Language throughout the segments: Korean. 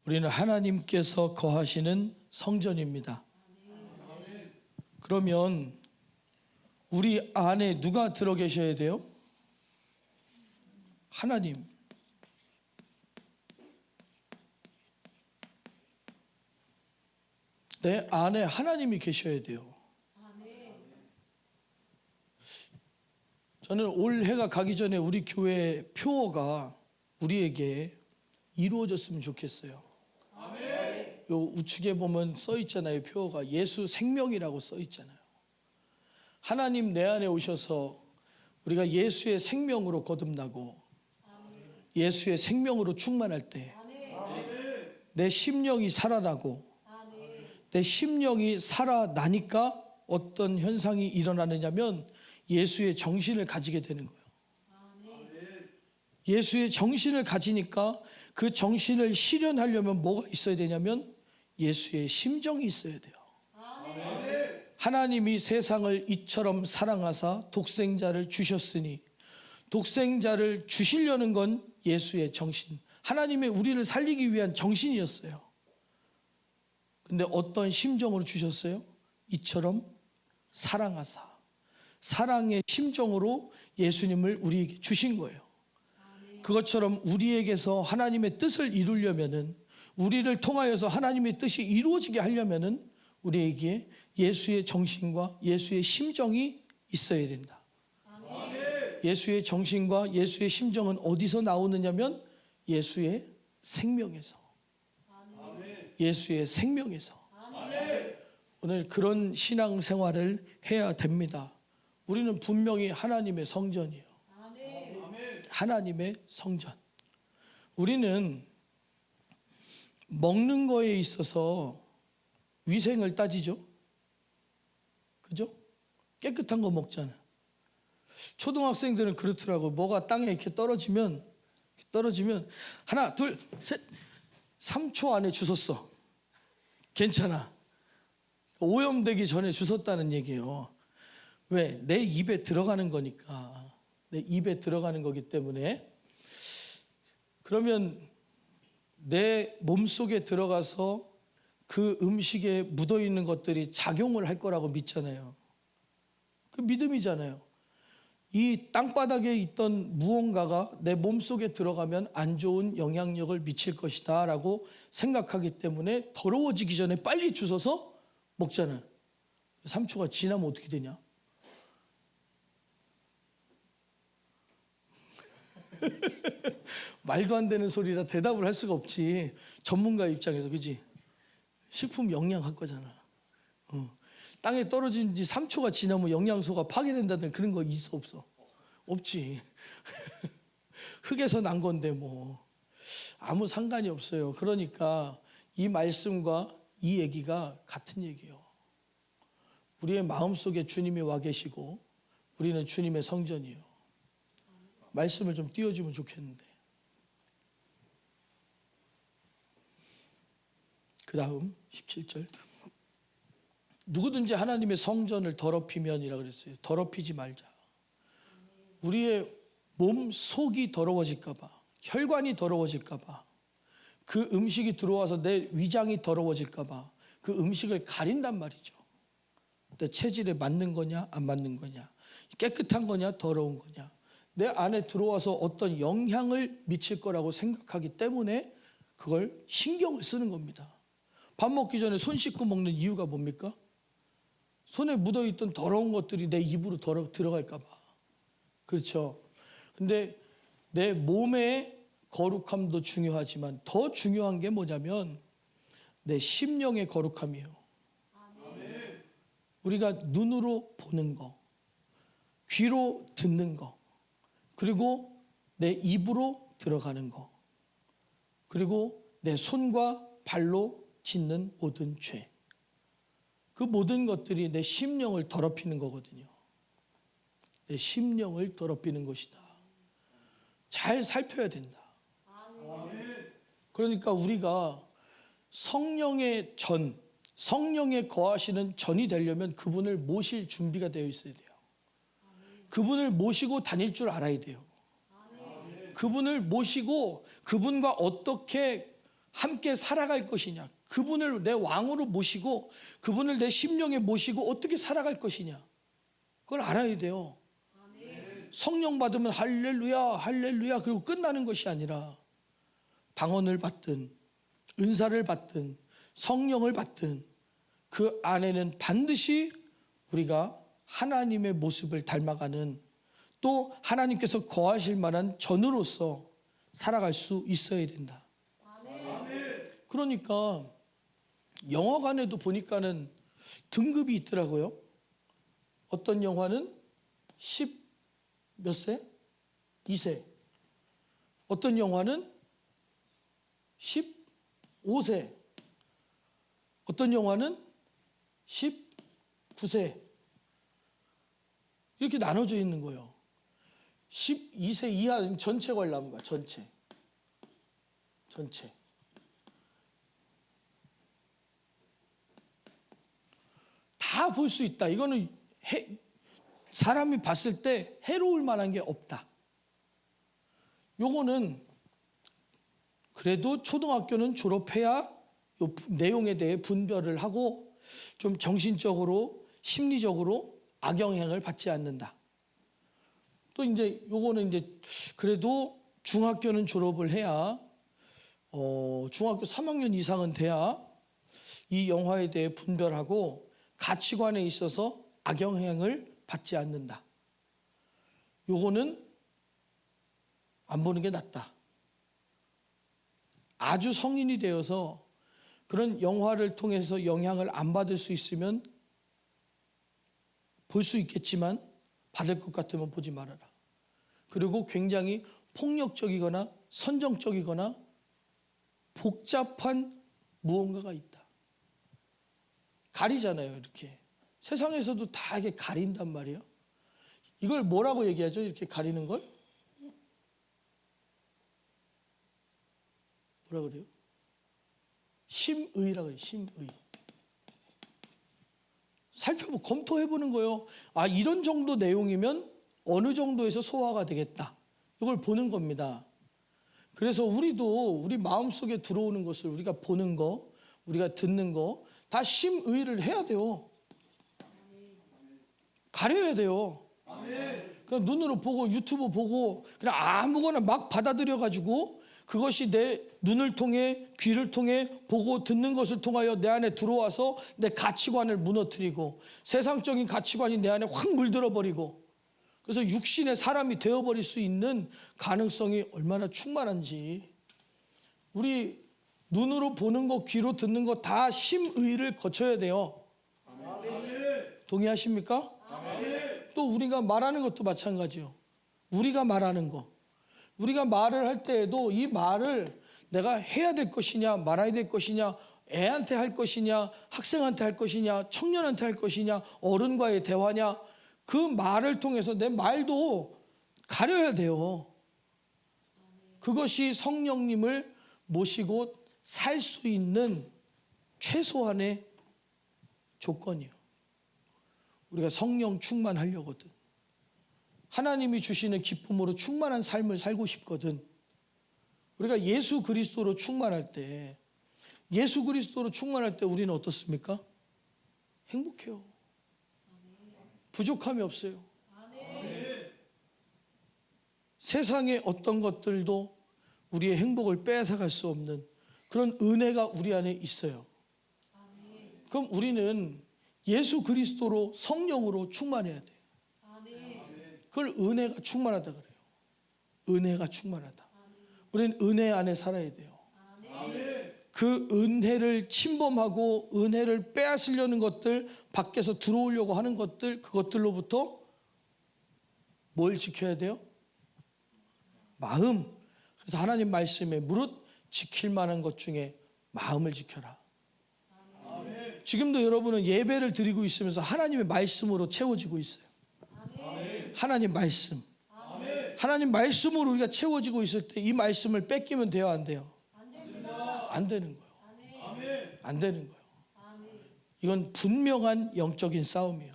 우리는 하나님께서 거하시는 성전입니다. 그러면 우리 안에 누가 들어 계셔야 돼요? 하나님. 내 안에 하나님이 계셔야 돼요. 저는 올해가 가기 전에 우리 교회 표어가 우리에게 이루어졌으면 좋겠어요. 요 우측에 보면 써 있잖아요. 표어가 예수 생명이라고 써 있잖아요. 하나님 내 안에 오셔서 우리가 예수의 생명으로 거듭나고 예수의 생명으로 충만할 때 내 심령이 살아나고 내 심령이 살아나니까 어떤 현상이 일어나느냐면 예수의 정신을 가지게 되는 거예요. 예수의 정신을 가지니까 그 정신을 실현하려면 뭐가 있어야 되냐면 예수의 심정이 있어야 돼요. 하나님이 세상을 이처럼 사랑하사 독생자를 주셨으니 독생자를 주시려는 건 예수의 정신, 하나님의 우리를 살리기 위한 정신이었어요. 근데 어떤 심정으로 주셨어요? 이처럼 사랑하사, 사랑의 심정으로 예수님을 우리에게 주신 거예요. 그것처럼 우리에게서 하나님의 뜻을 이루려면은, 우리를 통하여서 하나님의 뜻이 이루어지게 하려면은 우리에게 예수의 정신과 예수의 심정이 있어야 된다. 예수의 정신과 예수의 심정은 어디서 나오느냐면 예수의 생명에서. 예수의 생명에서. 오늘 그런 신앙생활을 해야 됩니다. 우리는 분명히 하나님의 성전이에요. 하나님의 성전. 우리는 먹는 거에 있어서 위생을 따지죠. 그죠? 깨끗한 거 먹잖아요. 초등학생들은 그렇더라고. 뭐가 땅에 이렇게 떨어지면 하나, 둘, 셋, 3초 안에 주웠어. 괜찮아. 오염되기 전에 주웠다는 얘기예요. 왜? 내 입에 들어가는 거니까. 내 입에 들어가는 거기 때문에. 그러면 내 몸속에 들어가서 그 음식에 묻어있는 것들이 작용을 할 거라고 믿잖아요. 그 믿음이잖아요. 이 땅바닥에 있던 무언가가 내 몸속에 들어가면 안 좋은 영향력을 미칠 것이다 라고 생각하기 때문에 더러워지기 전에 빨리 주워서 먹잖아요. 3초가 지나면 어떻게 되냐? 말도 안 되는 소리라 대답을 할 수가 없지. 전문가 입장에서. 그지? 식품 영양학과잖아. 땅에 떨어진 지 3초가 지나면 영양소가 파괴된다든 그런 거 있어 없어? 없지. 흙에서 난 건데 뭐 아무 상관이 없어요. 그러니까 이 말씀과 이 얘기가 같은 얘기예요. 우리의 마음속에 주님이 와 계시고 우리는 주님의 성전이에요. 말씀을 좀 띄워주면 좋겠는데. 그 다음 17절. 누구든지 하나님의 성전을 더럽히면이라 그랬어요. 더럽히지 말자. 우리의 몸 속이 더러워질까 봐, 혈관이 더러워질까 봐, 그 음식이 들어와서 내 위장이 더러워질까 봐 그 음식을 가린단 말이죠. 내 체질에 맞는 거냐 안 맞는 거냐, 깨끗한 거냐 더러운 거냐, 내 안에 들어와서 어떤 영향을 미칠 거라고 생각하기 때문에 그걸 신경을 쓰는 겁니다. 밥 먹기 전에 손 씻고 먹는 이유가 뭡니까? 손에 묻어있던 더러운 것들이 내 입으로 들어갈까 봐. 그렇죠. 근데 내 몸의 거룩함도 중요하지만 더 중요한 게 뭐냐면 내 심령의 거룩함이에요. 우리가 눈으로 보는 거, 귀로 듣는 거, 그리고 내 입으로 들어가는 거, 그리고 내 손과 발로 짓는 모든 죄, 그 모든 것들이 내 심령을 더럽히는 거거든요. 내 심령을 더럽히는 것이다. 잘 살펴야 된다. 그러니까 우리가 성령의 전, 성령에 거하시는 전이 되려면 그분을 모실 준비가 되어 있어야 돼요. 그분을 모시고 다닐 줄 알아야 돼요. 그분을 모시고 그분과 어떻게 함께 살아갈 것이냐, 그분을 내 왕으로 모시고 그분을 내 심령에 모시고 어떻게 살아갈 것이냐, 그걸 알아야 돼요. 성령 받으면 할렐루야 할렐루야 그리고 끝나는 것이 아니라 방언을 받든 은사를 받든 성령을 받든 그 안에는 반드시 우리가 하나님의 모습을 닮아가는, 또 하나님께서 거하실 만한 전으로서 살아갈 수 있어야 된다. 그러니까 영화관에도 보니까는 등급이 있더라고요. 어떤 영화는 10 몇 세? 2세. 어떤 영화는 15세. 어떤 영화는 19세. 이렇게 나눠져 있는 거예요. 12세 이하 전체 관람 봐. 전체. 다 볼 수 있다. 이거는 사람이 봤을 때 해로울 만한 게 없다. 요거는 그래도 초등학교는 졸업해야 요 내용에 대해 분별을 하고 좀 정신적으로 심리적으로 악영향을 받지 않는다. 또 이제 요거는 이제 그래도 중학교는 졸업을 해야 중학교 3학년 이상은 돼야 이 영화에 대해 분별하고 가치관에 있어서 악영향을 받지 않는다. 요거는 안 보는 게 낫다. 아주 성인이 되어서 그런 영화를 통해서 영향을 안 받을 수 있으면 볼 수 있겠지만 받을 것 같으면 보지 말아라. 그리고 굉장히 폭력적이거나 선정적이거나 복잡한 무언가가 있다. 가리잖아요, 이렇게. 세상에서도 다 이게 가린단 말이에요. 이걸 뭐라고 얘기하죠? 이렇게 가리는 걸? 뭐라 그래요? 심의라고 해요. 심의. 살펴보고 검토해보는 거예요. 아, 이런 정도 내용이면 어느 정도에서 소화가 되겠다. 이걸 보는 겁니다. 그래서 우리도 우리 마음속에 들어오는 것을 우리가 보는 거, 우리가 듣는 거 다 심의를 해야 돼요. 가려야 돼요. 그냥 눈으로 보고 유튜브 보고 그냥 아무거나 막 받아들여가지고 그것이 내 눈을 통해 귀를 통해 보고 듣는 것을 통하여 내 안에 들어와서 내 가치관을 무너뜨리고 세상적인 가치관이 내 안에 확 물들어 버리고 그래서 육신의 사람이 되어버릴 수 있는 가능성이 얼마나 충만한지, 우리 눈으로 보는 거 귀로 듣는 거 다 심의를 거쳐야 돼요. 동의하십니까? 또 우리가 말하는 것도 마찬가지요. 우리가 말하는 거, 우리가 말을 할 때에도 이 말을 내가 해야 될 것이냐 말아야 될 것이냐, 애한테 할 것이냐 학생한테 할 것이냐 청년한테 할 것이냐 어른과의 대화냐, 그 말을 통해서 내 말도 가려야 돼요. 그것이 성령님을 모시고 살 수 있는 최소한의 조건이에요. 우리가 성령 충만하려거든, 하나님이 주시는 기쁨으로 충만한 삶을 살고 싶거든, 우리가 예수 그리스도로 충만할 때, 예수 그리스도로 충만할 때 우리는 어떻습니까? 행복해요. 부족함이 없어요. 세상의 어떤 것들도 우리의 행복을 빼앗아갈 수 없는 그런 은혜가 우리 안에 있어요. 그럼 우리는 예수 그리스도로 성령으로 충만해야 돼요. 그걸 은혜가 충만하다 그래요. 은혜가 충만하다. 우리는 은혜 안에 살아야 돼요. 그 은혜를 침범하고 은혜를 빼앗으려는 것들, 밖에서 들어오려고 하는 것들, 그것들로부터 뭘 지켜야 돼요? 마음. 그래서 하나님 말씀에 무릇 지킬 만한 것 중에 마음을 지켜라. 지금도 여러분은 예배를 드리고 있으면서 하나님의 말씀으로 채워지고 있어요. 하나님 말씀. 하나님 말씀으로 우리가 채워지고 있을 때 이 말씀을 뺏기면 돼요, 안 돼요? 안 되는 거예요. 안 되는 거예요. 이건 분명한 영적인 싸움이에요.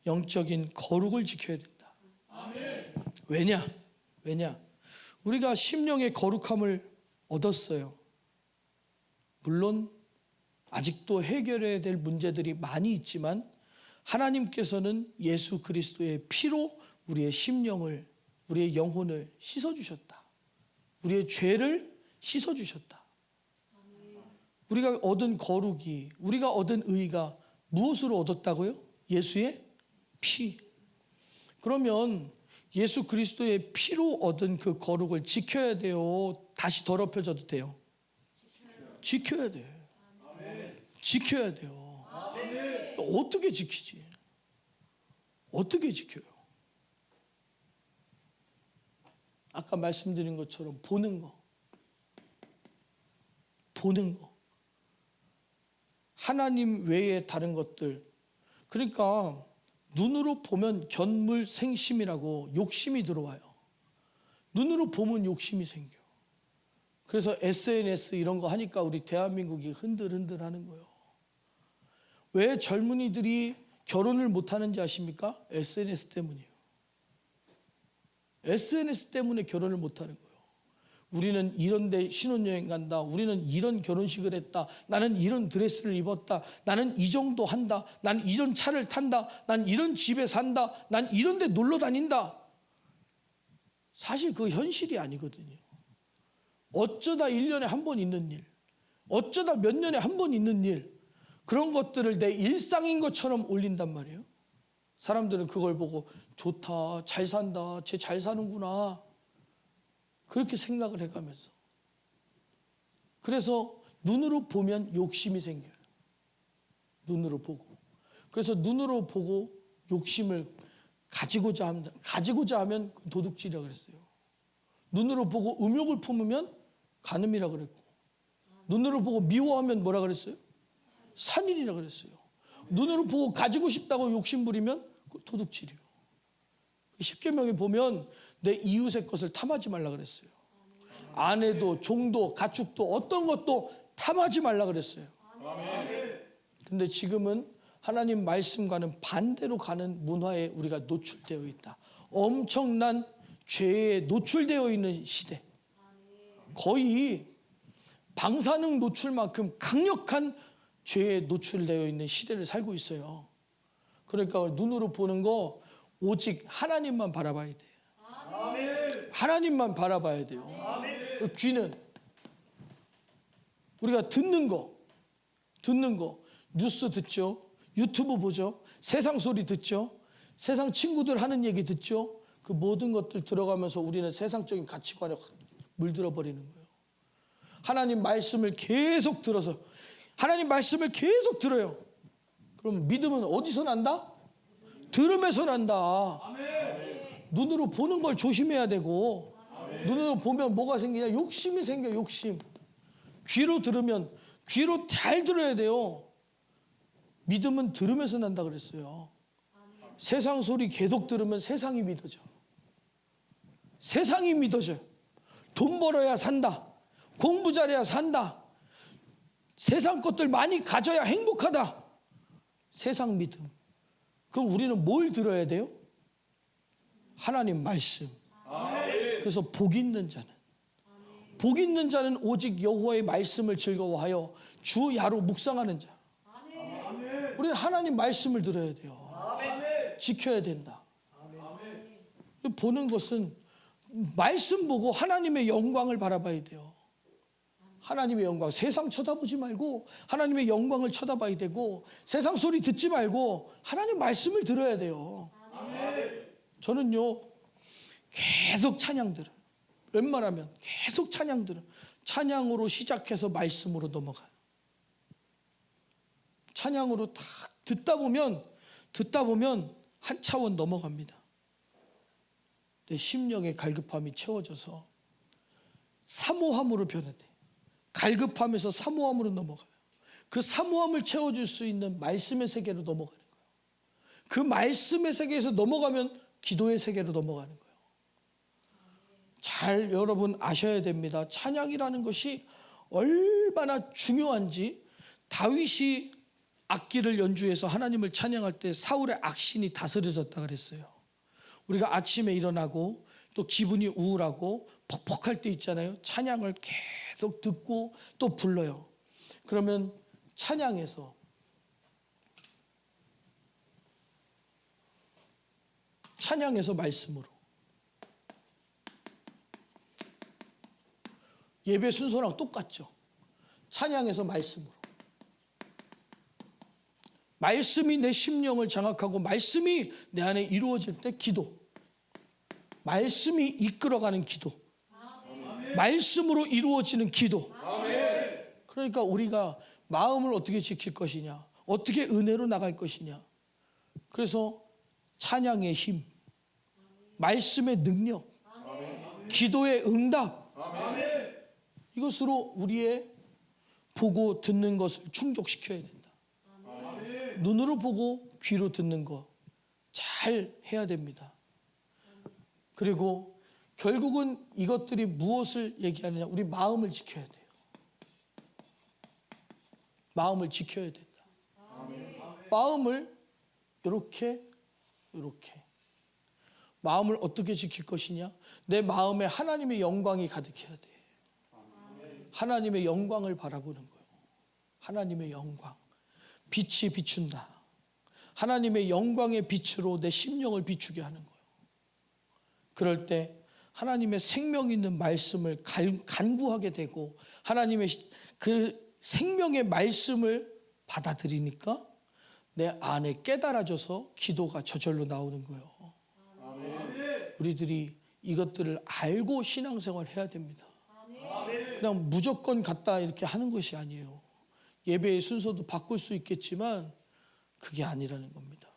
영적인 거룩을 지켜야 된다. 왜냐? 우리가 심령의 거룩함을 얻었어요. 물론 아직도 해결해야 될 문제들이 많이 있지만 하나님께서는 예수 그리스도의 피로 우리의 심령을, 우리의 영혼을 씻어주셨다. 우리의 죄를 씻어주셨다. 우리가 얻은 거룩이, 우리가 얻은 의가 무엇으로 얻었다고요? 예수의 피. 그러면 예수 그리스도의 피로 얻은 그 거룩을 지켜야 돼요? 다시 더럽혀져도 돼요? 지켜야 돼요. 지켜야 돼요. 어떻게 지키지? 어떻게 지켜요? 아까 말씀드린 것처럼 보는 거. 보는 거. 하나님 외에 다른 것들. 그러니까 눈으로 보면 견물생심이라고 욕심이 들어와요. 눈으로 보면 욕심이 생겨. 그래서 SNS 이런 거 하니까 우리 대한민국이 흔들흔들 하는 거예요. 왜 젊은이들이 결혼을 못하는지 아십니까? SNS 때문이에요. SNS 때문에 결혼을 못하는 거예요. 우리는 이런 데 신혼여행 간다. 우리는 이런 결혼식을 했다. 나는 이런 드레스를 입었다. 나는 이 정도 한다. 난 이런 차를 탄다. 난 이런 집에 산다. 난 이런 데 놀러 다닌다. 사실 그 현실이 아니거든요. 어쩌다 1년에 한 번 있는 일, 어쩌다 몇 년에 한 번 있는 일, 그런 것들을 내 일상인 것처럼 올린단 말이에요. 사람들은 그걸 보고 좋다, 잘 산다, 쟤 잘 사는구나, 그렇게 생각을 해가면서. 그래서 눈으로 보면 욕심이 생겨요. 눈으로 보고. 그래서 눈으로 보고 욕심을 가지고자 하면 도둑질이라고 그랬어요. 눈으로 보고 음욕을 품으면 간음이라고 그랬고, 눈으로 보고 미워하면 뭐라 그랬어요? 살인이라고 그랬어요. 눈으로 보고 가지고 싶다고 욕심 부리면 도둑질이에요. 10계명에 보면 내 이웃의 것을 탐하지 말라 그랬어요. 아내도 종도 가축도 어떤 것도 탐하지 말라 그랬어요. 근데 지금은 하나님 말씀과는 반대로 가는 문화에 우리가 노출되어 있다. 엄청난 죄에 노출되어 있는 시대. 거의 방사능 노출만큼 강력한 죄에 노출되어 있는 시대를 살고 있어요. 그러니까 눈으로 보는 거 오직 하나님만 바라봐야 돼요. 하나님만 바라봐야 돼요. 귀는 우리가 듣는 거 뉴스 듣죠, 유튜브 보죠, 세상 소리 듣죠, 세상 친구들 하는 얘기 듣죠. 그 모든 것들 들어가면서 우리는 세상적인 가치관에 확 물들어 버리는 거예요. 하나님 말씀을 계속 들어서, 하나님 말씀을 계속 들어요. 그럼 믿음은 어디서 난다? 들음에서 난다. 눈으로 보는 걸 조심해야 되고, 눈으로 보면 뭐가 생기냐? 욕심이 생겨. 욕심. 귀로 들으면 귀로 잘 들어야 돼요. 믿음은 들음에서 난다 그랬어요. 세상 소리 계속 들으면 세상이 믿어져. 세상이 믿어져. 돈 벌어야 산다. 공부 잘해야 산다. 세상 것들 많이 가져야 행복하다. 세상 믿음. 그럼 우리는 뭘 들어야 돼요? 하나님 말씀. 그래서 복 있는 자는 오직 여호와의 말씀을 즐거워하여 주 야로 묵상하는 자. 우리는 하나님 말씀을 들어야 돼요. 지켜야 된다. 보는 것은 말씀 보고 하나님의 영광을 바라봐야 돼요. 하나님의 영광, 세상 쳐다보지 말고 하나님의 영광을 쳐다봐야 되고, 세상 소리 듣지 말고 하나님 말씀을 들어야 돼요. 저는요 계속 찬양 들어요. 웬만하면 계속 찬양 들어요. 찬양으로 시작해서 말씀으로 넘어가요. 찬양으로 딱 듣다 보면 한 차원 넘어갑니다. 내 심령의 갈급함이 채워져서 사모함으로 변화돼. 갈급함에서 사모함으로 넘어가요. 그 사모함을 채워줄 수 있는 말씀의 세계로 넘어가는 거예요. 그 말씀의 세계에서 넘어가면 기도의 세계로 넘어가는 거예요. 잘 여러분 아셔야 됩니다. 찬양이라는 것이 얼마나 중요한지. 다윗이 악기를 연주해서 하나님을 찬양할 때 사울의 악신이 다스려졌다 그랬어요. 우리가 아침에 일어나고 또 기분이 우울하고 퍽퍽할 때 있잖아요. 찬양을 계속 듣고 또 불러요. 그러면 찬양에서 말씀으로, 예배 순서랑 똑같죠. 찬양에서 말씀으로, 말씀이 내 심령을 장악하고 말씀이 내 안에 이루어질 때 기도, 말씀이 이끌어가는 기도, 말씀으로 이루어지는 기도. 그러니까 우리가 마음을 어떻게 지킬 것이냐, 어떻게 은혜로 나갈 것이냐. 그래서 찬양의 힘, 말씀의 능력, 기도의 응답, 이것으로 우리의 보고 듣는 것을 충족시켜야 된다. 눈으로 보고 귀로 듣는 거 잘 해야 됩니다. 그리고 결국은 이것들이 무엇을 얘기하느냐, 우리 마음을 지켜야 돼요. 마음을 지켜야 된다. 마음을 이렇게 마음을 어떻게 지킬 것이냐, 내 마음에 하나님의 영광이 가득해야 돼. 하나님의 영광을 바라보는 거예요. 하나님의 영광, 빛이 비춘다. 하나님의 영광의 빛으로 내 심령을 비추게 하는 거예요. 그럴 때 하나님의 생명 있는 말씀을 간구하게 되고 하나님의 그 생명의 말씀을 받아들이니까 내 안에 깨달아져서 기도가 저절로 나오는 거예요. 우리들이 이것들을 알고 신앙생활을 해야 됩니다. 그냥 무조건 갔다 이렇게 하는 것이 아니에요. 예배의 순서도 바꿀 수 있겠지만 그게 아니라는 겁니다.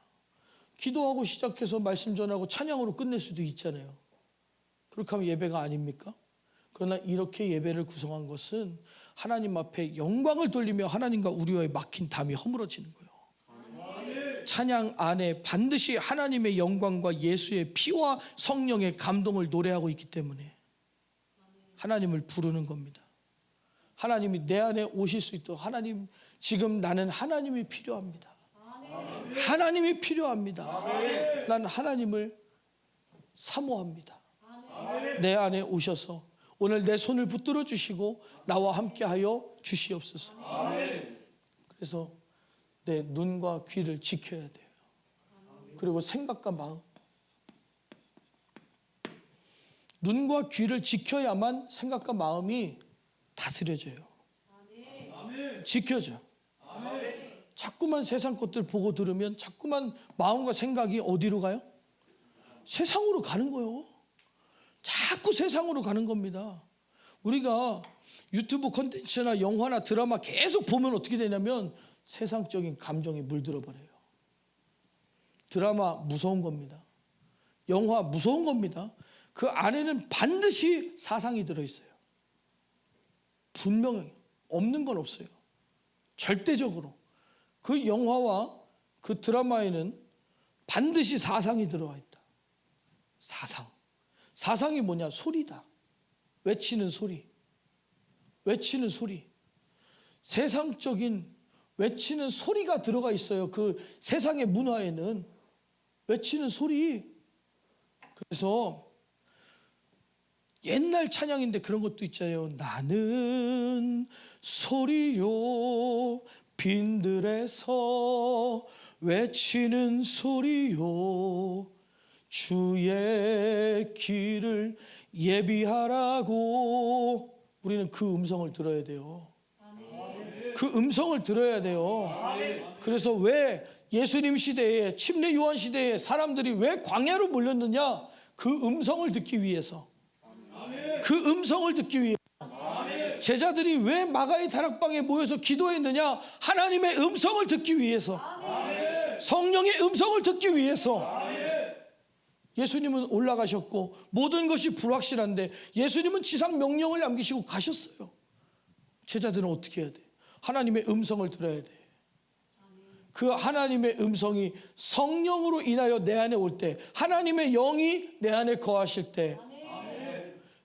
기도하고 시작해서 말씀 전하고 찬양으로 끝낼 수도 있잖아요. 그렇게 하면 예배가 아닙니까? 그러나 이렇게 예배를 구성한 것은 하나님 앞에 영광을 돌리며 하나님과 우리와의 막힌 담이 허물어지는 거예요. 찬양 안에 반드시 하나님의 영광과 예수의 피와 성령의 감동을 노래하고 있기 때문에 하나님을 부르는 겁니다. 하나님이 내 안에 오실 수 있도록, 하나님, 지금 나는 하나님이 필요합니다. 하나님이 필요합니다. 난 하나님을 사모합니다. 내 안에 오셔서 오늘 내 손을 붙들어 주시고 나와 함께하여 주시옵소서. 그래서 내 눈과 귀를 지켜야 돼요. 그리고 생각과 마음, 눈과 귀를 지켜야만 생각과 마음이 다스려져요. 지켜져. 자꾸만 세상 것들 보고 들으면 자꾸만 마음과 생각이 어디로 가요? 세상으로 가는 거예요. 자꾸 세상으로 가는 겁니다. 우리가 유튜브 콘텐츠나 영화나 드라마 계속 보면 어떻게 되냐면 세상적인 감정이 물들어 버려요. 드라마 무서운 겁니다. 영화 무서운 겁니다. 그 안에는 반드시 사상이 들어있어요. 분명히 없는 건 없어요. 절대적으로 그 영화와 그 드라마에는 반드시 사상이 들어와 있다. 사상이 뭐냐? 소리다. 외치는 소리. 세상적인 외치는 소리가 들어가 있어요. 그 세상의 문화에는 외치는 소리. 그래서 옛날 찬양인데 그런 것도 있잖아요. 나는 소리요 빈들에서 외치는 소리요 주의 길을 예비하라고. 우리는 그 음성을 들어야 돼요. 그 음성을 들어야 돼요. 그래서 왜 예수님 시대에, 침례 요한 시대에 사람들이 왜 광야로 몰렸느냐? 그 음성을 듣기 위해서. 그 음성을 듣기 위해서. 제자들이 왜 마가의 다락방에 모여서 기도했느냐? 하나님의 음성을 듣기 위해서. 성령의 음성을 듣기 위해서. 예수님은 올라가셨고 모든 것이 불확실한데 예수님은 지상 명령을 남기시고 가셨어요. 제자들은 어떻게 해야 돼? 하나님의 음성을 들어야 돼. 그 하나님의 음성이 성령으로 인하여 내 안에 올 때, 하나님의 영이 내 안에 거하실 때,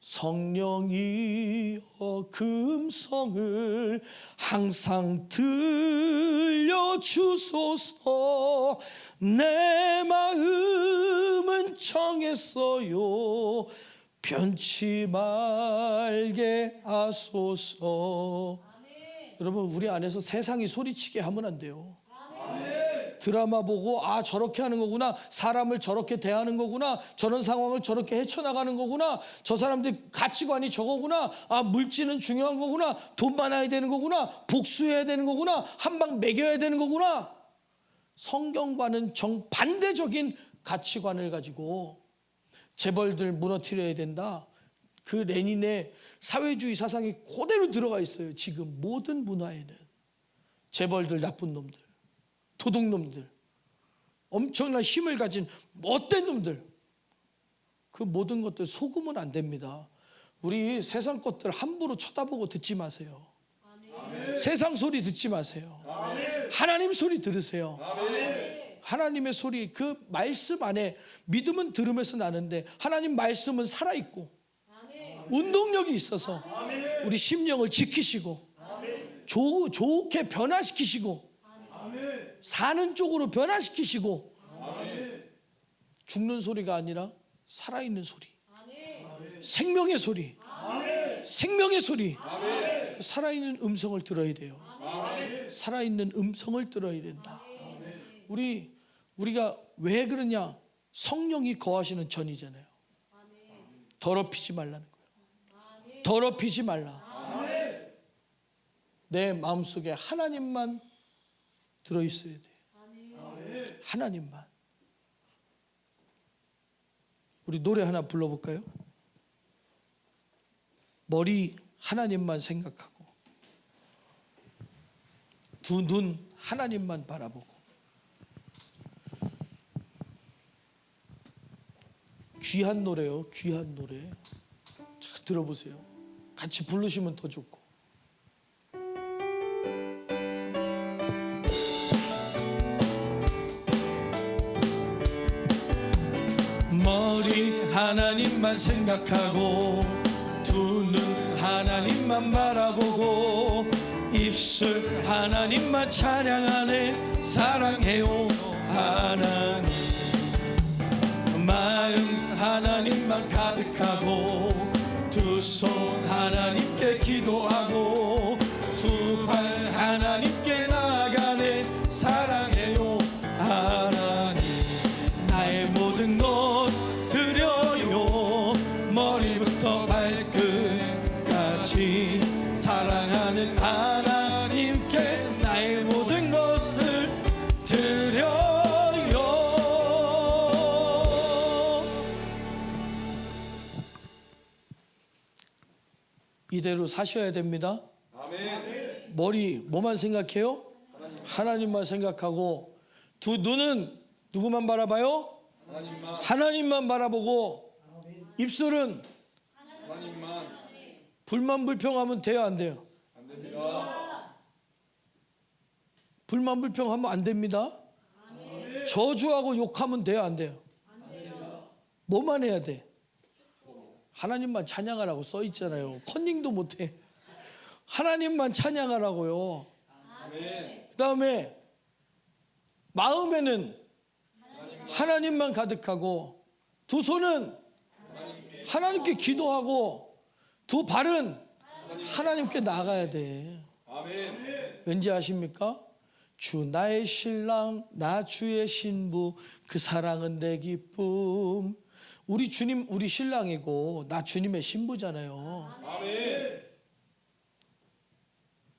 성령이여 그 음성을 항상 들려주소서. 내 마음은 정했어요. 변치 말게 하소서. 여러분, 우리 안에서 세상이 소리치게 하면 안 돼요. 드라마 보고 저렇게 하는 거구나, 사람을 저렇게 대하는 거구나, 저런 상황을 저렇게 헤쳐나가는 거구나, 저 사람들 가치관이 저거구나, 물질은 중요한 거구나, 돈 많아야 되는 거구나, 복수해야 되는 거구나, 한 방 매겨야 되는 거구나. 성경과는 정반대적인 가치관을 가지고 재벌들 무너뜨려야 된다. 그 레닌의 사회주의 사상이 그대로 들어가 있어요. 지금 모든 문화에는 재벌들, 나쁜 놈들, 도둑놈들, 엄청난 힘을 가진 못된 놈들, 그 모든 것들 속으면 안 됩니다. 우리 세상 것들 함부로 쳐다보고 듣지 마세요. 아멘. 세상 소리 듣지 마세요. 아멘. 하나님 소리 들으세요. 아멘. 하나님의 소리, 그 말씀 안에 믿음은 들으면서 나는데 하나님 말씀은 살아있고 운동력이 있어서 우리 심령을 지키시고 좋게 변화시키시고 사는 쪽으로 변화시키시고 죽는 소리가 아니라 살아있는 소리, 생명의 소리, 생명의 소리, 살아있는 음성을 들어야 돼요. 살아있는 음성을 들어야 된다. 우리가 왜 그러냐? 성령이 거하시는 전이잖아요. 더럽히지 말라는 거예요. 더럽히지 말라. 내 마음속에 하나님만 들어있어야 돼. 하나님만. 우리 노래 하나 불러볼까요? 머리 하나님만 생각하고 두 눈 하나님만 바라보고 귀한 노래요. 귀한 노래. 자, 들어보세요. 같이 부르시면 더 좋고. 머리 하나님만 생각하고 두 눈 하나님만 바라보고 입술 하나님만 찬양하네. 사랑해요 하나님. 마음 하나님만 가득하고 두 손 하나님께 기도하고 두 발 하나님께 나아가네. 사랑해요 하나님. 나의 모든 것 드려요. 머리부터 발끝까지 사랑하는 하나님께 나의 모든 것을 드려요. 이대로 사셔야 됩니다. 아멘. 머리 뭐만 생각해요? 하나님만 생각하고 두 눈은 누구만 바라봐요? 하나님만 바라보고 입술은 하나님만. 불만 불평하면 돼요, 안 돼요? 안 됩니다. 불만 불평하면 안 됩니다. 저주하고 욕하면 돼요, 안 돼요? 안 돼요. 뭐만 해야 돼? 하나님만 찬양하라고 써 있잖아요. 컨닝도 못해. 하나님만 찬양하라고요. 그 다음에 마음에는 하나님만 가득하고 두 손은 하나님께 기도하고 두 발은 하나님께 나가야 돼. 왠지 아십니까? 주 나의 신랑 나 주의 신부 그 사랑은 내 기쁨. 우리 주님 우리 신랑이고 나 주님의 신부잖아요.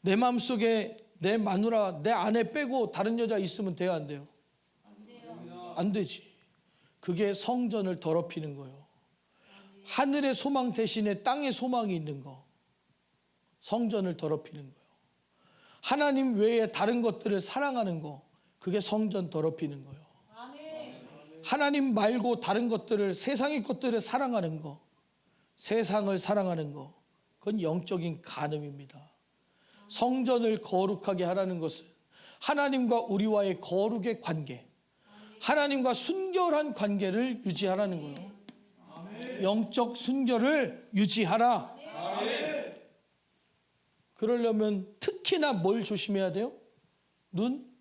내 마음속에 내 마누라 내 아내 빼고 다른 여자 있으면 돼요, 안 돼요? 안 되지. 그게 성전을 더럽히는 거예요. 하늘의 소망 대신에 땅의 소망이 있는 거, 성전을 더럽히는 거예요. 하나님 외에 다른 것들을 사랑하는 거, 그게 성전 더럽히는 거예요. 하나님 말고 다른 것들을, 세상의 것들을 사랑하는 거, 세상을 사랑하는 거, 그건 영적인 간음입니다. 성전을 거룩하게 하라는 것은 하나님과 우리와의 거룩의 관계, 하나님과 순결한 관계를 유지하라는 거예요. 영적 순결을 유지하라. 그러려면 특히나 뭘 조심해야 돼요? 눈,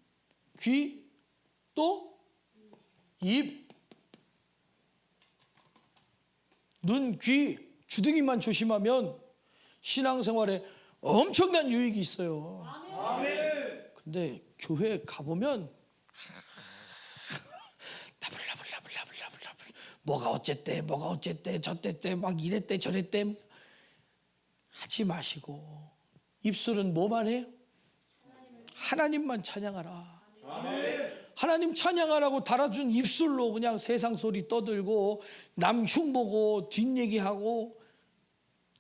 귀, 또 입. 눈, 귀, 주둥이만 조심하면 신앙생활에 엄청난 유익이 있어요. 근데 교회에 가보면 나불나불나불나불나불 뭐가 어쨌대 저랬대 막 이랬대 저랬대 하지 마시고 입술은 뭐만 해요? 하나님만 찬양하라. 하나님 찬양하라고 달아준 입술로 그냥 세상 소리 떠들고 남 흉보고 뒷얘기하고,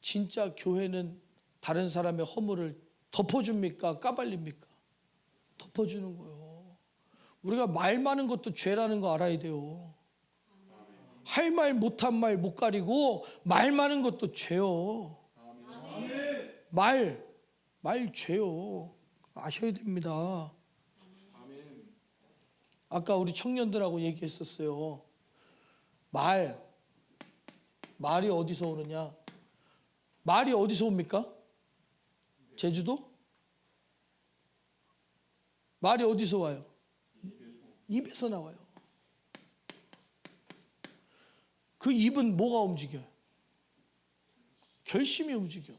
진짜 교회는 다른 사람의 허물을 덮어줍니까? 까발립니까? 덮어주는 거예요. 우리가 말 많은 것도 죄라는 거 알아야 돼요. 할 말 못한 말 못 가리고 말 많은 것도 죄요. 말 죄요. 아셔야 됩니다. 아까 우리 청년들하고 얘기했었어요. 말이 어디서 오느냐? 말이 어디서 옵니까? 제주도? 말이 어디서 와요? 입에서 나와요. 그 입은 뭐가 움직여요? 결심이 움직여.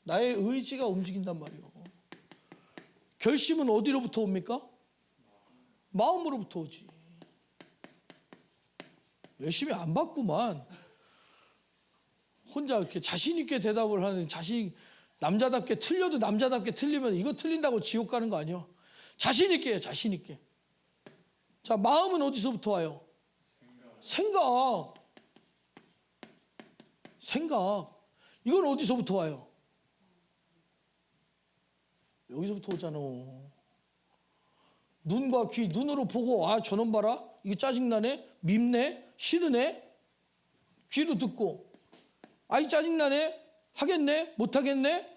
나의 의지가 움직인단 말이에요. 결심은 어디로부터 옵니까? 마음으로부터 오지. 열심히 안 받구만. 혼자 이렇게 자신 있게 대답을 하는, 남자답게 틀려도 남자답게 틀리면 이거 틀린다고 지옥 가는 거 아니야. 자신 있게 해요, 자신 있게. 자, 마음은 어디서부터 와요? 생각. 이건 어디서부터 와요? 여기서부터 오잖아. 눈과 귀, 눈으로 보고 저놈 봐라, 이거 짜증나네, 밉네, 싫으네. 귀로 듣고 이 짜증나네, 하겠네, 못하겠네.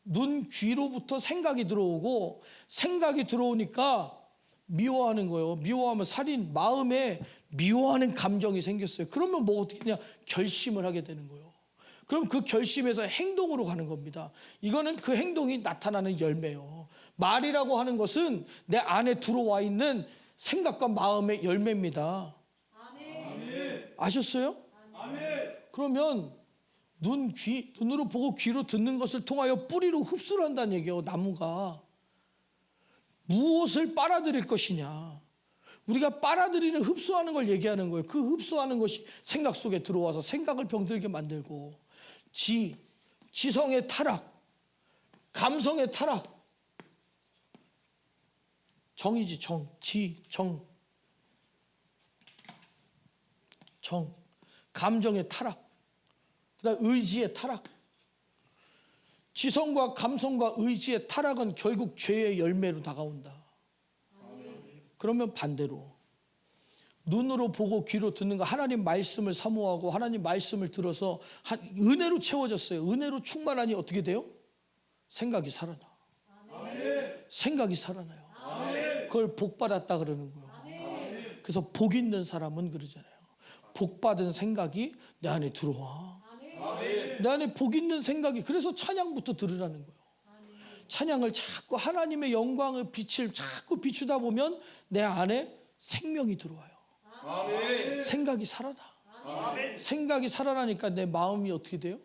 눈, 귀로부터 생각이 들어오고, 생각이 들어오니까 미워하는 거예요. 미워하면 살인, 마음에 미워하는 감정이 생겼어요. 그러면 뭐 어떻게 그냥 결심을 하게 되는 거예요. 그럼 그 결심에서 행동으로 가는 겁니다. 이거는 그 행동이 나타나는 열매예요. 말이라고 하는 것은 내 안에 들어와 있는 생각과 마음의 열매입니다. 아멘. 아셨어요? 아멘. 그러면 눈으로 보고 귀로 듣는 것을 통하여 뿌리로 흡수를 한다는 얘기예요. 나무가 무엇을 빨아들일 것이냐, 우리가 빨아들이는, 흡수하는 걸 얘기하는 거예요. 그 흡수하는 것이 생각 속에 들어와서 생각을 병들게 만들고, 지성의 타락, 감성의 타락, 정이지, 정, 감정의 타락, 그다음 의지의 타락. 지성과 감성과 의지의 타락은 결국 죄의 열매로 다가온다. 그러면 반대로 눈으로 보고 귀로 듣는 거, 하나님 말씀을 사모하고 하나님 말씀을 들어서 은혜로 채워졌어요. 은혜로 충만하니 어떻게 돼요? 생각이 살아나. 생각이 살아나요. 그걸 복 받았다 그러는 거예요. 그래서 복 있는 사람은 그러잖아요. 복 받은 생각이 내 안에 들어와. 내 안에 복 있는 생각이, 그래서 찬양부터 들으라는 거예요. 찬양을 자꾸, 하나님의 영광의 빛을 자꾸 비추다 보면 내 안에 생명이 들어와요. 생각이 살아나. 생각이 살아나니까 내 마음이 어떻게 돼요?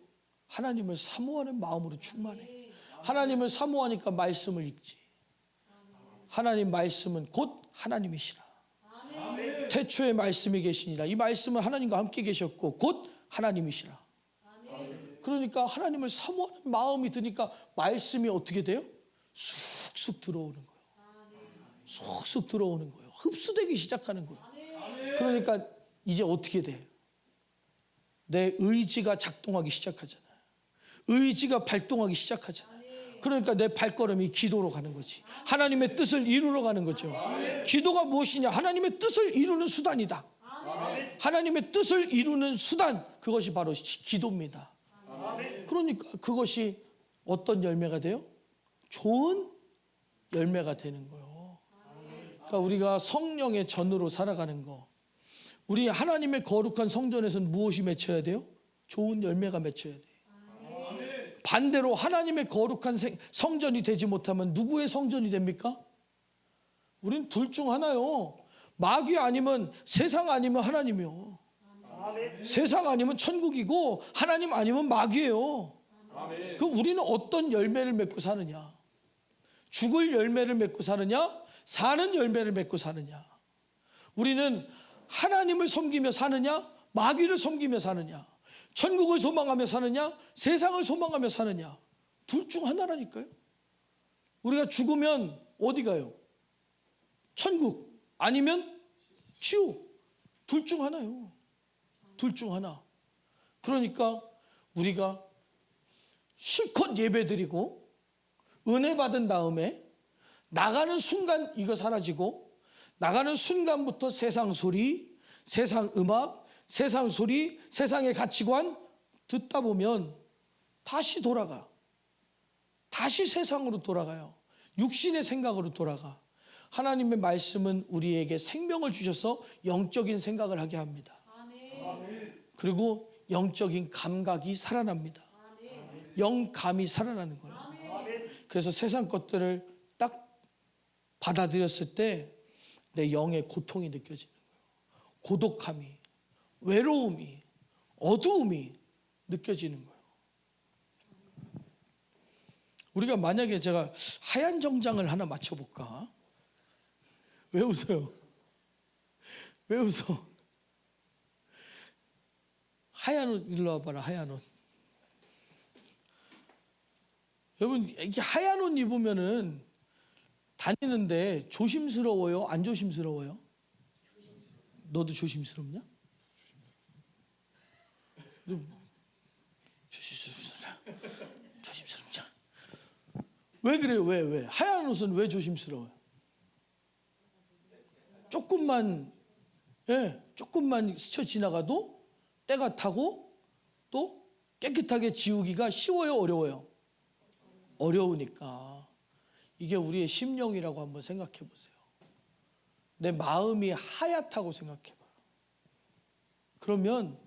하나님을 사모하는 마음으로 충만해. 하나님을 사모하니까 말씀을 읽지. 하나님 말씀은 곧 하나님이시라. 태초에 말씀이 계시니라. 이 말씀은 하나님과 함께 계셨고 곧 하나님이시라. 그러니까 하나님을 사모하는 마음이 드니까 말씀이 어떻게 돼요? 쑥쑥 들어오는 거예요. 쑥쑥 들어오는 거예요. 흡수되기 시작하는 거예요. 그러니까 이제 어떻게 돼? 내 의지가 작동하기 시작하잖아요. 의지가 발동하기 시작하잖아요. 그러니까 내 발걸음이 기도로 가는 거지. 하나님의 뜻을 이루러 가는 거죠. 기도가 무엇이냐? 하나님의 뜻을 이루는 수단이다. 하나님의 뜻을 이루는 수단, 그것이 바로 기도입니다. 그러니까 그것이 어떤 열매가 돼요? 좋은 열매가 되는 거예요. 그러니까 우리가 성령의 전으로 살아가는 거, 우리 하나님의 거룩한 성전에서는 무엇이 맺혀야 돼요? 좋은 열매가 맺혀야 돼요. 반대로 하나님의 거룩한 성전이 되지 못하면 누구의 성전이 됩니까? 우린 둘 중 하나요. 마귀 아니면, 세상 아니면 하나님이요. 세상 아니면 천국이고 하나님 아니면 마귀예요. 그럼 우리는 어떤 열매를 맺고 사느냐? 죽을 열매를 맺고 사느냐? 사는 열매를 맺고 사느냐? 우리는 하나님을 섬기며 사느냐? 마귀를 섬기며 사느냐? 천국을 소망하며 사느냐? 세상을 소망하며 사느냐? 둘 중 하나라니까요. 우리가 죽으면 어디 가요? 천국 아니면 지옥. 둘 중 하나요. 둘 중 하나. 그러니까 우리가 실컷 예배드리고 은혜 받은 다음에 나가는 순간 이거 사라지고 나가는 순간부터 세상 소리, 세상 음악, 세상 소리, 세상의 가치관 듣다 보면 다시 돌아가. 다시 세상으로 돌아가요. 육신의 생각으로 돌아가. 하나님의 말씀은 우리에게 생명을 주셔서 영적인 생각을 하게 합니다. 그리고 영적인 감각이 살아납니다. 영감이 살아나는 거예요. 그래서 세상 것들을 딱 받아들였을 때 내 영의 고통이 느껴지는 거예요. 고독함이, 외로움이, 어두움이 느껴지는 거예요. 우리가 만약에 제가 하얀 정장을 하나 맞춰볼까? 왜 웃어요? 왜 웃어? 하얀 옷 일로 와봐라. 하얀 옷. 여러분 이게 하얀 옷 입으면은 다니는데 조심스러워요? 안 조심스러워요? 너도 조심스럽냐? 조심스럽냐? 왜 그래요? 왜? 하얀 옷은 왜 조심스러워요? 조금만 스쳐 지나가도 때가 타고 또 깨끗하게 지우기가 쉬워요? 어려워요? 어려우니까. 이게 우리의 심령이라고 한번 생각해 보세요. 내 마음이 하얗다고 생각해 봐요. 그러면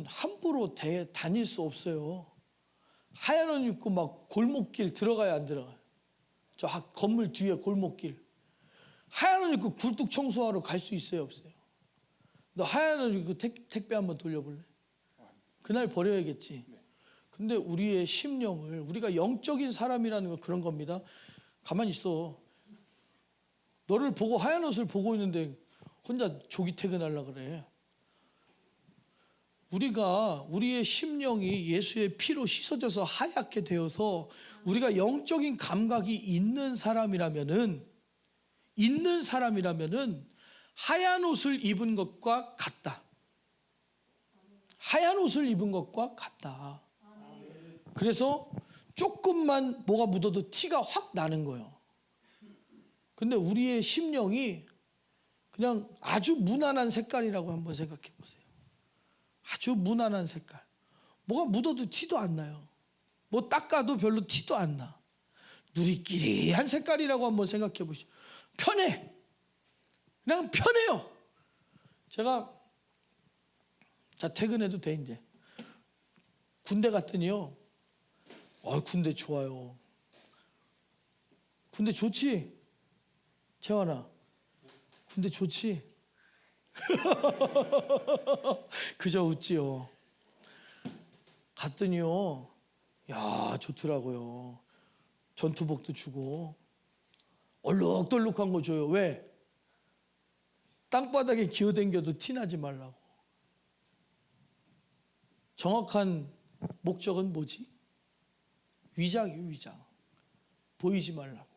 함부로 다닐 수 없어요. 하얀 옷 입고 막 골목길 들어가야 안 들어가요? 저 건물 뒤에 골목길. 하얀 옷 입고 굴뚝 청소하러 갈 수 있어요? 없어요? 너 하얀 옷 입고 택배 한번 돌려볼래? 그날 버려야겠지. 근데 우리의 심령을, 우리가 영적인 사람이라는 건 그런 겁니다. 가만히 있어. 너를 보고 하얀 옷을 보고 있는데 혼자 조기 퇴근하려고 그래. 우리의 심령이 예수의 피로 씻어져서 하얗게 되어서 우리가 영적인 감각이 있는 사람이라면은 하얀 옷을 입은 것과 같다. 하얀 옷을 입은 것과 같다. 그래서 조금만 뭐가 묻어도 티가 확 나는 거예요. 근데 우리의 심령이 그냥 아주 무난한 색깔이라고 한번 생각해 보세요. 아주 무난한 색깔. 뭐가 묻어도 티도 안 나요. 뭐 닦아도 별로 티도 안 나. 누리끼리한 색깔이라고 한번 생각해 보시죠. 편해. 그냥 편해요. 제가 퇴근해도 돼 이제. 군대 갔더니요. 군대 좋아요. 군대 좋지? 재환아. 군대 좋지? 그저 웃지요. 갔더니요. 야, 좋더라고요. 전투복도 주고 얼룩덜룩한 거 줘요. 왜? 땅바닥에 기어댕겨도 티나지 말라고. 정확한 목적은 뭐지? 위장이에요. 위장. 보이지 말라고.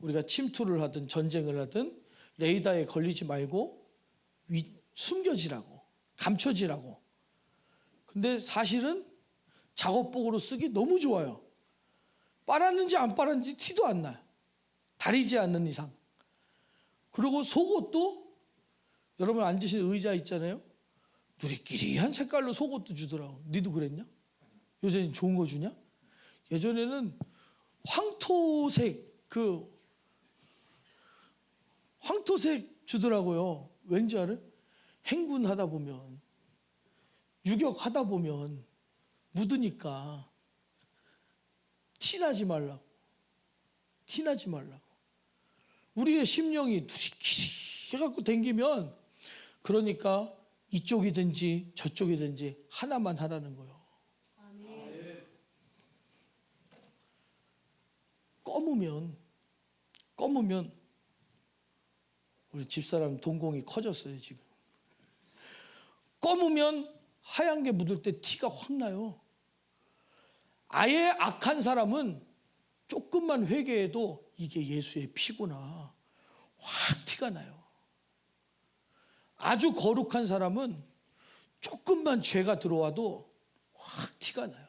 우리가 침투를 하든 전쟁을 하든 레이더에 걸리지 말고 숨겨지라고, 감춰지라고. 근데 사실은 작업복으로 쓰기 너무 좋아요. 빨았는지 안 빨았는지 티도 안 나요. 다리지 않는 이상. 그리고 속옷도 여러분 앉으신 의자 있잖아요. 누리끼리한 색깔로 속옷도 주더라고. 니도 그랬냐? 요새는 좋은 거 주냐? 예전에는 황토색 주더라고요. 왠지 알아요? 행군하다 보면, 유격하다 보면 묻으니까 티나지 말라고. 우리의 심령이 누리끼리 해갖고 댕기면, 그러니까 이쪽이든지 저쪽이든지 하나만 하라는 거예요. 검으면 우리 집사람 동공이 커졌어요 지금. 검으면 하얀 게 묻을 때 티가 확 나요. 아예 악한 사람은 조금만 회개해도 이게 예수의 피구나 확 티가 나요. 아주 거룩한 사람은 조금만 죄가 들어와도 확 티가 나요.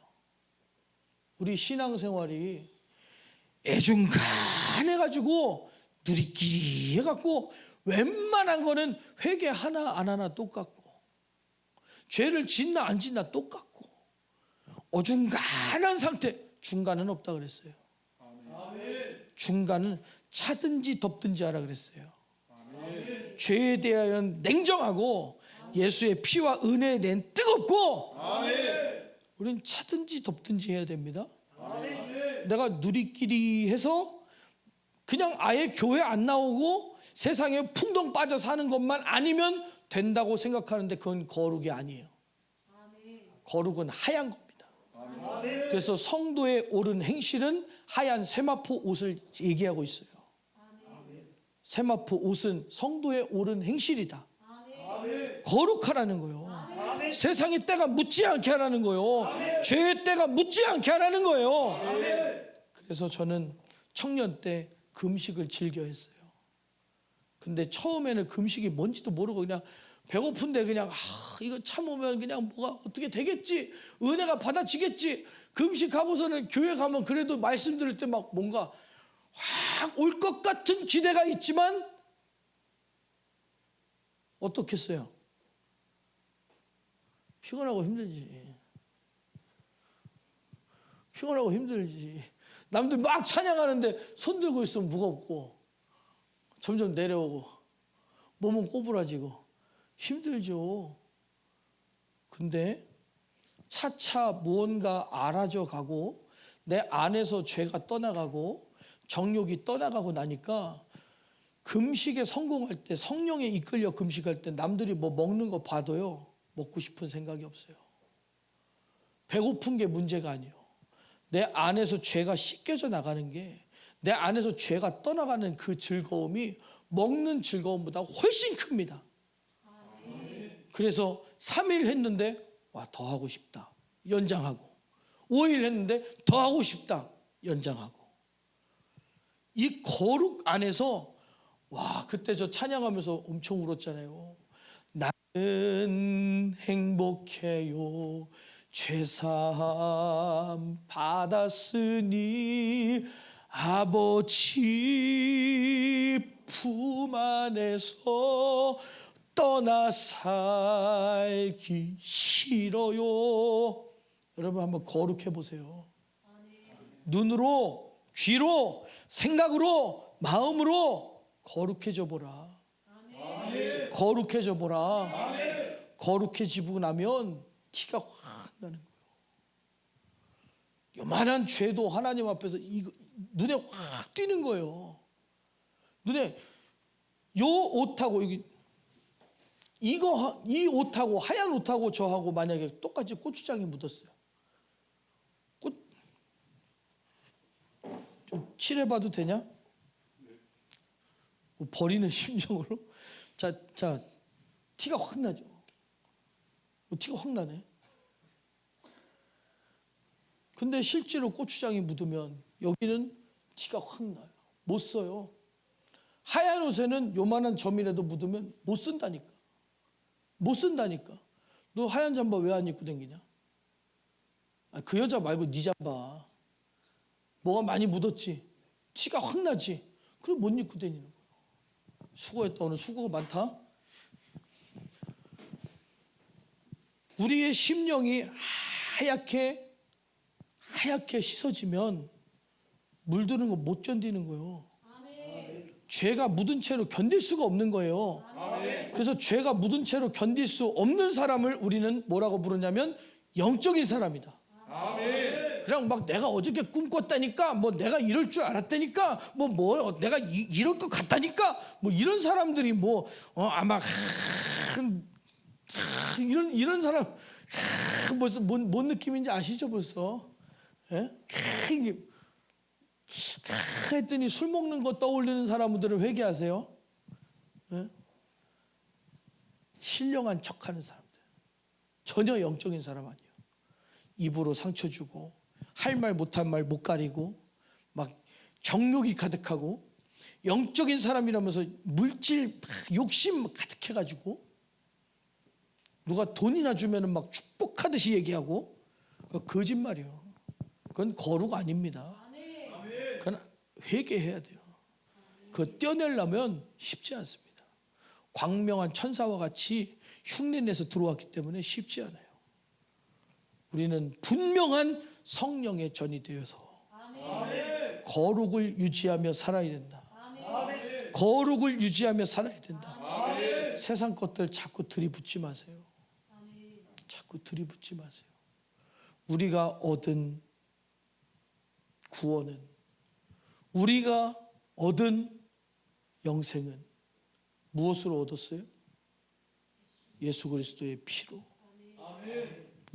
우리 신앙생활이 애중간해가지고 누리끼리 해갖고 웬만한 거는 회개 하나 안 하나 똑같고, 죄를 짓나 안 짓나 똑같고, 어중간한 상태, 중간은 없다 그랬어요. 중간은 차든지 덮든지 하라 그랬어요. 죄에 대하여는 냉정하고 예수의 피와 은혜에 대한 뜨겁고, 우리는 차든지 덮든지 해야 됩니다. 내가 누리끼리 해서 그냥 아예 교회 안 나오고 세상에 풍덩 빠져 사는 것만 아니면 된다고 생각하는데 그건 거룩이 아니에요. 거룩은 하얀 겁니다. 그래서 성도의 옳은 행실은 하얀 세마포 옷을 얘기하고 있어요. 세마포 옷은 성도의 옳은 행실이다. 거룩하라는 거예요. 세상의 때가 묻지 않게 하라는 거예요. 죄의 때가 묻지 않게 하라는 거예요. 그래서 저는 청년 때 금식을 즐겨 했어요. 근데 처음에는 금식이 뭔지도 모르고 그냥 배고픈데 그냥 이거 참으면 그냥 뭐가 어떻게 되겠지, 은혜가 받아지겠지. 금식하고서는 교회 가면 그래도 말씀 들을 때 막 뭔가 확 올 것 같은 기대가 있지만 어떻겠어요? 피곤하고 힘들지. 피곤하고 힘들지. 남들 막 찬양하는데 손 들고 있으면 무겁고 점점 내려오고 몸은 꼬부라지고 힘들죠. 근데 차차 무언가 알아져 가고 내 안에서 죄가 떠나가고 정욕이 떠나가고 나니까 금식에 성공할 때, 성령에 이끌려 금식할 때 남들이 뭐 먹는 거 봐도요 먹고 싶은 생각이 없어요. 배고픈 게 문제가 아니에요. 내 안에서 죄가 씻겨져 나가는 게, 내 안에서 죄가 떠나가는 그 즐거움이 먹는 즐거움보다 훨씬 큽니다. 그래서 3일 했는데 와, 더 하고 싶다, 연장하고. 5일 했는데 더 하고 싶다, 연장하고. 이 거룩 안에서 와, 그때 저 찬양하면서 엄청 울었잖아요. 나는 행복해요, 죄사함 받았으니 아버지 품 안에서 떠나 살기 싫어요. 여러분 한번 거룩해 보세요. 눈으로, 귀로, 생각으로, 마음으로 거룩해져 보라. 거룩해져 보라. 거룩해지고 나면 티가 확 나는 거예요. 요만한 죄도 하나님 앞에서 눈에 확 띄는 거예요. 눈에 요 옷하고 여기 이 옷하고 하얀 옷하고 저하고 만약에 똑같이 고추장이 묻었어요. 좀 칠해봐도 되냐? 뭐 버리는 심정으로. 자, 티가 확 나죠. 티가 확 나네. 근데 실제로 고추장이 묻으면 여기는 티가 확 나요. 못 써요. 하얀 옷에는 요만한 점이라도 묻으면 못 쓴다니까. 못 쓴다니까. 너 하얀 잠바 왜 안 입고 다니냐? 그 여자 말고 네 잠바. 뭐가 많이 묻었지. 티가 확 나지. 그럼 못 입고 다니는 거예요. 수고했다. 오늘 수고가 많다. 우리의 심령이 하얗게 씻어지면 물드는 거 못 견디는 거예요. 죄가 묻은 채로 견딜 수가 없는 거예요. 그래서 죄가 묻은 채로 견딜 수 없는 사람을 우리는 뭐라고 부르냐면 영적인 사람이다. 그냥 막 내가 어저께 꿈꿨다니까, 뭐 내가 이럴 줄 알았다니까, 내가 이럴 것 같다니까, 뭐 이런 사람들이 아마 이런 사람 벌써 뭔 느낌인지 아시죠 벌써? 예? 했더니 술 먹는 거 떠올리는 사람들은 회개하세요. 예? 신령한 척하는 사람들, 전혀 영적인 사람 아니에요. 입으로 상처 주고 할 말 못한 말 못 가리고 막 정욕이 가득하고 영적인 사람이라면서 물질 욕심 가득해가지고 누가 돈이나 주면은 막 축복하듯이 얘기하고, 그거 거짓말이에요. 그건 거룩 아닙니다. 그건 회개해야 돼요. 그거 떼어내려면 쉽지 않습니다. 광명한 천사와 같이 흉내내서 들어왔기 때문에 쉽지 않아요. 우리는 분명한 성령의 전이 되어서 거룩을 유지하며 살아야 된다. 거룩을 유지하며 살아야 된다. 세상 것들 자꾸 들이붓지 마세요. 자꾸 들이붓지 마세요. 우리가 얻은 구원은, 우리가 얻은 영생은 무엇으로 얻었어요? 예수 그리스도의 피로.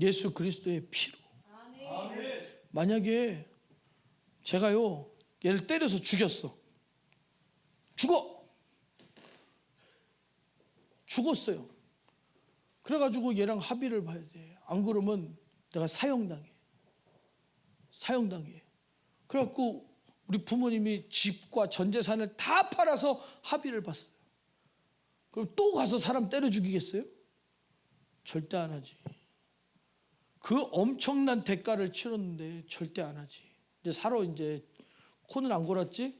예수 그리스도의 피로. 만약에 제가요 얘를 때려서 죽였어. 죽었어요. 그래가지고 얘랑 합의를 봐야 돼. 안 그러면 내가 사형당해. 그래갖고 우리 부모님이 집과 전 재산을 다 팔아서 합의를 봤어요. 그럼 또 가서 사람 때려 죽이겠어요? 절대 안 하지. 그 엄청난 대가를 치렀는데 절대 안 하지. 이제 코는 안 골았지?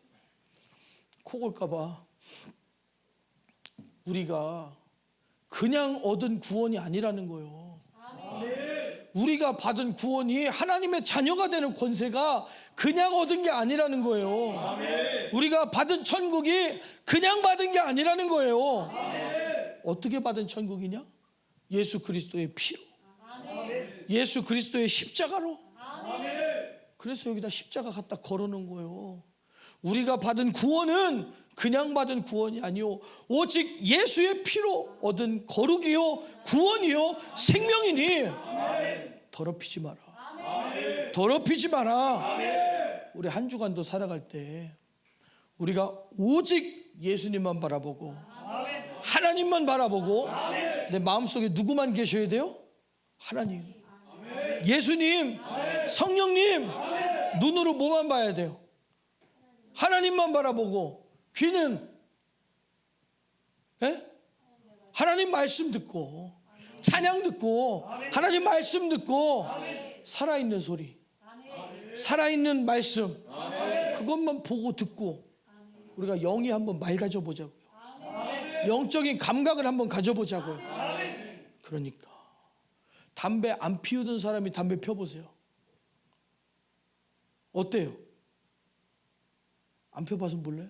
코 골까봐. 우리가 그냥 얻은 구원이 아니라는 거예요. 우리가 받은 구원이 하나님의 자녀가 되는 권세가 그냥 얻은 게 아니라는 거예요. 우리가 받은 천국이 그냥 받은 게 아니라는 거예요. 어떻게 받은 천국이냐? 예수 그리스도의 피로. 예수 그리스도의 십자가로. 그래서 여기다 십자가 갖다 걸어놓은 거예요. 우리가 받은 구원은 그냥 받은 구원이 아니요 오직 예수의 피로 얻은 거룩이요 구원이요 생명이니 더럽히지 마라. 더럽히지 마라. 우리 한 주간도 살아갈 때 우리가 오직 예수님만 바라보고 하나님만 바라보고, 내 마음속에 누구만 계셔야 돼요? 하나님, 예수님, 성령님. 눈으로 뭐만 봐야 돼요? 하나님만 바라보고, 귀는 하나님 말씀 듣고, 찬양 듣고, 하나님 말씀 듣고, 살아있는 소리, 살아있는 말씀, 그것만 보고 듣고, 우리가 영이 한번 맑아져 보자고요. 영적인 감각을 한번 가져보자고요. 그러니까 담배 안 피우던 사람이 담배 펴보세요. 어때요? 안 펴봐서 몰라요?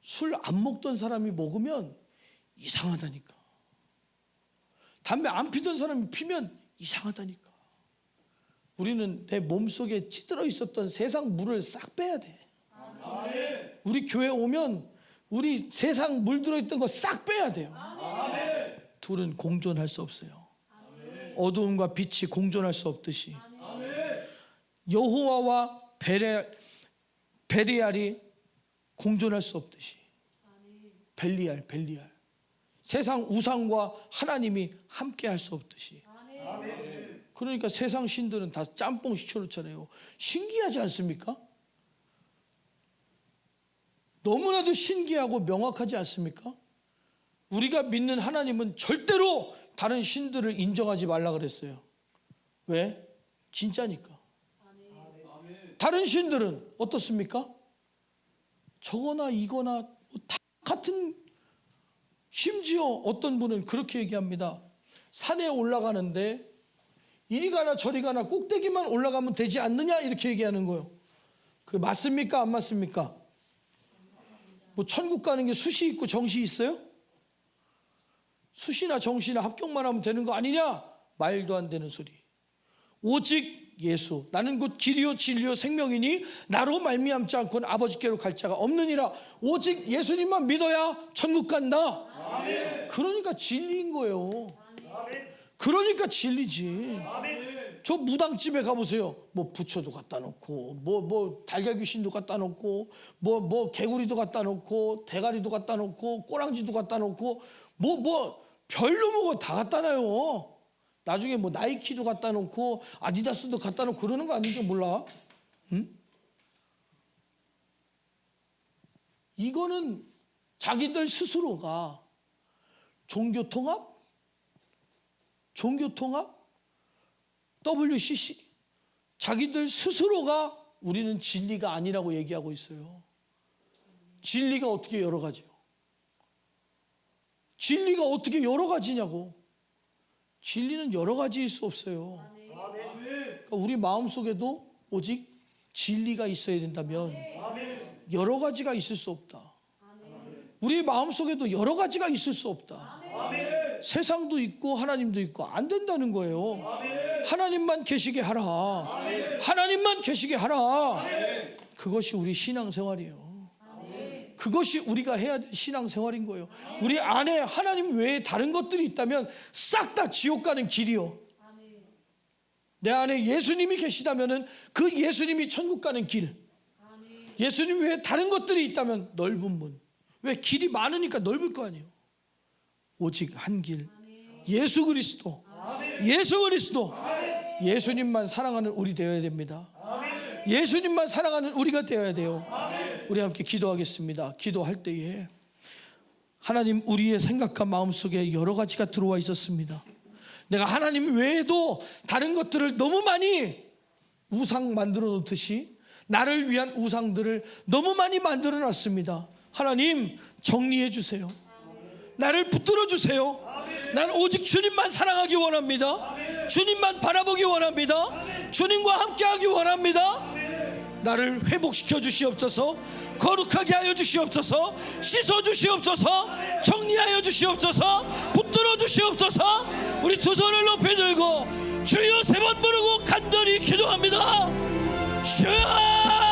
술 안 먹던 사람이 먹으면 이상하다니까. 담배 안 피던 사람이 피면 이상하다니까. 우리는 내 몸속에 찌들어 있었던 세상 물을 싹 빼야 돼. 우리 교회 오면 우리 세상 물들어 있던 거 싹 빼야 돼요. 둘은 공존할 수 없어요. 어두움과 빛이 공존할 수 없듯이 여호와와 베리알이 공존할 수 없듯이, 벨리알 세상 우상과 하나님이 함께 할 수 없듯이. 그러니까 세상 신들은 다 짬뽕 시켜놓잖아요. 신기하지 않습니까? 너무나도 신기하고 명확하지 않습니까? 우리가 믿는 하나님은 절대로 다른 신들을 인정하지 말라 그랬어요. 왜? 진짜니까. 다른 신들은 어떻습니까? 저거나 이거나 다 같은. 심지어 어떤 분은 그렇게 얘기합니다. 산에 올라가는데 이리 가나 저리 가나 꼭대기만 올라가면 되지 않느냐, 이렇게 얘기하는 거예요. 그 맞습니까? 안 맞습니까? 뭐 천국 가는 게 수시 있고 정시 있어요? 수시나 정시나 합격만 하면 되는 거 아니냐? 말도 안 되는 소리. 오직 예수, 나는 곧 길이요 진리요 생명이니 나로 말미암지 않고는 아버지께로 갈 자가 없느니라. 오직 예수님만 믿어야 천국 간다. 아멘. 그러니까 진리인 거예요. 아멘. 그러니까 진리지. 아멘. 저 무당집에 가보세요. 뭐 부처도 갖다 놓고 뭐 달걀 귀신도 갖다 놓고 뭐 개구리도 갖다 놓고 대가리도 갖다 놓고 꼬랑지도 갖다 놓고 뭐 별로 뭐가 다 갖다 놔요. 나중에 뭐 나이키도 갖다 놓고 아디다스도 갖다 놓고 그러는 거 아닌지 몰라? 응? 이거는 자기들 스스로가 종교통합, WCC, 자기들 스스로가 우리는 진리가 아니라고 얘기하고 있어요. 진리가 어떻게 여러 가지요? 진리가 어떻게 여러 가지냐고. 진리는 여러 가지일 수 없어요. 그러니까 우리 마음속에도 오직 진리가 있어야 된다면 여러 가지가 있을 수 없다. 우리 마음속에도 여러 가지가 있을 수 없다. 세상도 있고 하나님도 있고 안 된다는 거예요. 하나님만 계시게 하라. 하나님만 계시게 하라. 그것이 우리 신앙생활이에요. 그것이 우리가 해야 될 신앙생활인 거예요. 우리 안에 하나님 외에 다른 것들이 있다면 싹 다 지옥 가는 길이요. 내 안에 예수님이 계시다면 그 예수님이 천국 가는 길. 예수님 외에 다른 것들이 있다면 넓은 문. 왜? 길이 많으니까 넓을 거 아니에요. 오직 한 길, 예수 그리스도. 예수 그리스도. 예수님만 사랑하는 우리 되어야 됩니다. 예수님만 사랑하는 우리가 되어야 돼요. 우리 함께 기도하겠습니다. 기도할 때에 하나님, 우리의 생각과 마음속에 여러 가지가 들어와 있었습니다. 내가 하나님 외에도 다른 것들을 너무 많이 우상 만들어 놓듯이 나를 위한 우상들을 너무 많이 만들어 놨습니다. 하나님, 정리해 주세요. 나를 붙들어 주세요. 난 오직 주님만 사랑하기 원합니다. 주님만 바라보기 원합니다. 주님과 함께하기 원합니다. 나를 회복시켜 주시옵소서. 거룩하게 하여 주시옵소서. 씻어 주시옵소서. 정리하여 주시옵소서. 붙들어 주시옵소서. 우리 두 손을 높이 들고 주여 세 번 부르고 간절히 기도합니다. 주여!